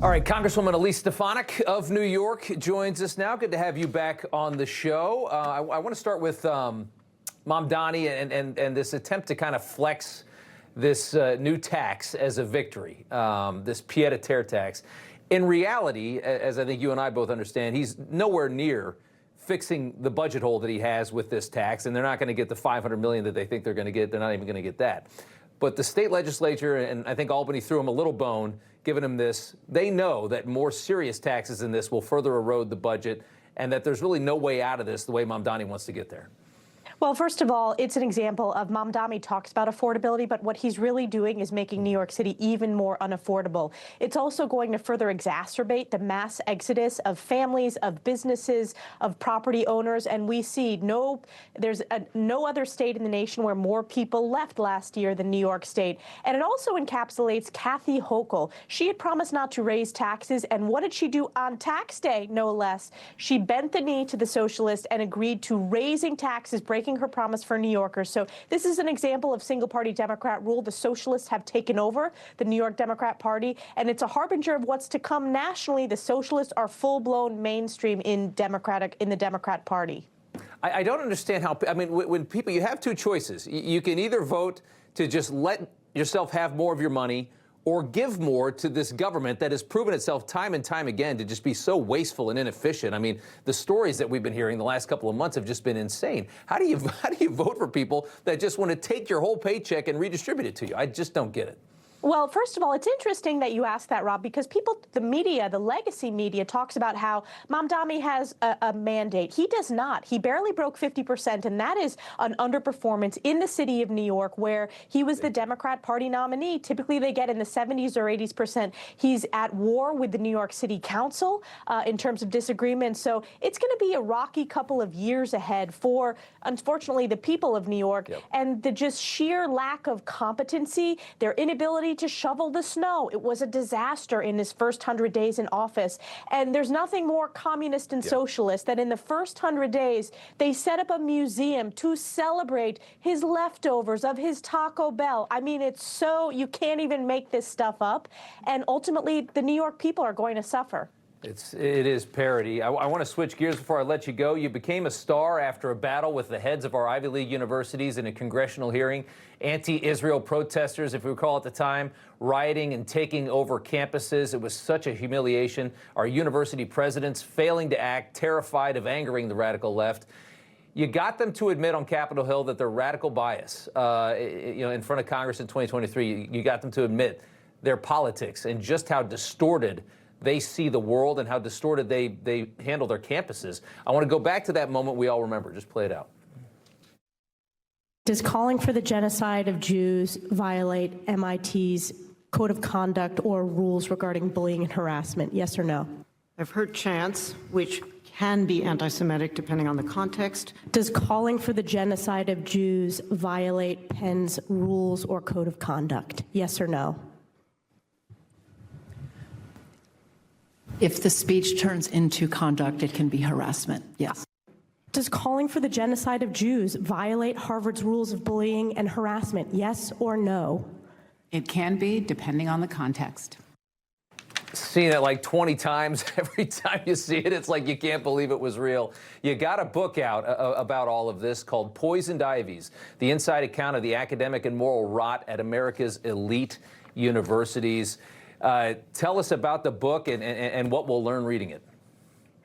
All right, Congresswoman Elise Stefanik of New York joins us now. Good to have you back on the show. I want to start with Mamdani and this attempt to kind of flex this new tax as a victory, this pied-à-terre tax. In reality, as I think you and I both understand, he's nowhere near fixing the budget hole that he has with this tax, and they're not going to get the $500 million that they think they're going to get. They're not even going to get that. But the state legislature, and I think Albany threw him a little bone, giving him this. They know that more serious taxes than this will further erode the budget, and that there's really no way out of this the way Mamdani wants to get there. Well, first of all, it's an example of Mamdani talks about affordability, but what he's really doing is making New York City even more unaffordable. It's also going to further exacerbate the mass exodus of families, of businesses, of property owners, and we see there's no other state in the nation where more people left last year than New York State. And it also encapsulates Kathy Hochul. She had promised not to raise taxes, and what did she do on tax day, no less? She bent the knee to the socialists and agreed to raising taxes, breaking her promise for New Yorkers. So this is an example of single-party Democrat rule. The socialists have taken over the New York Democrat Party, and it's a harbinger of what's to come nationally. The socialists are full-blown mainstream in the Democrat Party. I don't understand how, I mean, when people, you have two choices. You can either vote to just let yourself have more of your money, or give more to this government that has proven itself time and time again to just be so wasteful and inefficient. I mean, the stories that we've been hearing the last couple of months have just been insane. How do you vote for people that just want to take your whole paycheck and redistribute it to you? I just don't get it. Well, first of all, it's interesting that you asked that, Rob, because the media, the legacy media, talks about how Mamdani has a mandate. He does not. He barely broke 50%, and that is an underperformance in the city of New York, where he was the Democrat Party nominee. Typically, they get in the 70s or 80%. He's at war with the New York City Council in terms of disagreement. So it's going to be a rocky couple of years ahead for, unfortunately, the people of New York. Yep. And the just sheer lack of competency, their inability to shovel the snow. It was a disaster in his first 100 days in office. And there's nothing more communist and socialist than in the first 100 days, they set up a museum to celebrate his leftovers of his Taco Bell. I mean, it's so, you can't even make this stuff up. And ultimately, the New York people are going to suffer. It is parody. I want to switch gears before I let you go. You became a star after a battle with the heads of our Ivy League universities in a congressional hearing. Anti-Israel protesters, if we recall at the time, rioting and taking over campuses. It was such a humiliation. Our university presidents failing to act, terrified of angering the radical left. You got them to admit on Capitol Hill that their radical bias, in front of Congress in 2023, you got them to admit their politics and just how distorted they see the world and how distorted they handle their campuses. I want to go back to that moment we all remember. Just play it out. Does calling for the genocide of Jews violate MIT's code of conduct or rules regarding bullying and harassment? Yes or no? I've heard chants, which can be anti-Semitic depending on the context. Does calling for the genocide of Jews violate Penn's rules or code of conduct? Yes or no? If the speech turns into conduct, it can be harassment, yes. Does calling for the genocide of Jews violate Harvard's rules of bullying and harassment? Yes or no? It can be, depending on the context. Seen it like 20 times. Every time you see it, it's like you can't believe it was real. You got a book out about all of this called Poisoned Ivies, the inside account of the academic and moral rot at America's elite universities. Tell us about the book and what we'll learn reading it.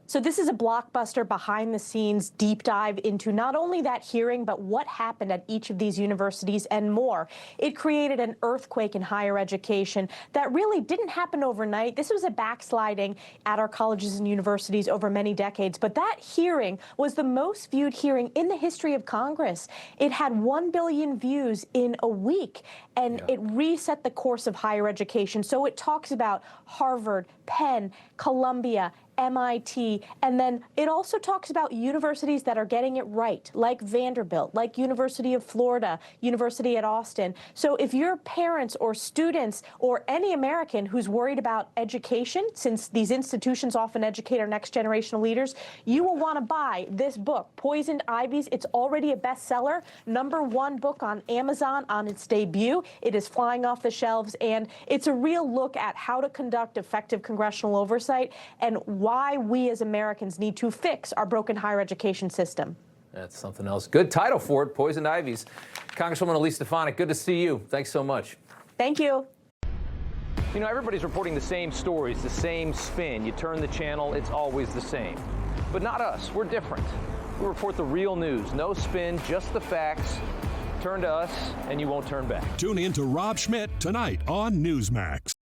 So this is a blockbuster behind-the-scenes deep dive into not only that hearing, but what happened at each of these universities and more. It created an earthquake in higher education that really didn't happen overnight. This was a backsliding at our colleges and universities over many decades. But that hearing was the most viewed hearing in the history of Congress. It had 1 billion views in a week, and it reset the course of higher education. So it talks about Harvard, Penn, Columbia, MIT, and then it also talks about universities that are getting it right, like Vanderbilt, like University of Florida, University at Austin. So if your parents or students or any American who's worried about education, since these institutions often educate our next generation of leaders, you will want to buy this book, Poisoned Ivies. It's already a bestseller, #1 book on Amazon on its debut. It is flying off the shelves, and it's a real look at how to conduct effective congressional oversight and why we as Americans need to fix our broken higher education system. That's something else. Good title for it, Poisoned Ivies. Congresswoman Elise Stefanik, good to see you. Thanks so much. Thank you. You know, everybody's reporting the same stories, the same spin. You turn the channel, it's always the same. But not us. We're different. We report the real news. No spin, just the facts. Turn to us, and you won't turn back. Tune in to Rob Schmidt tonight on Newsmax.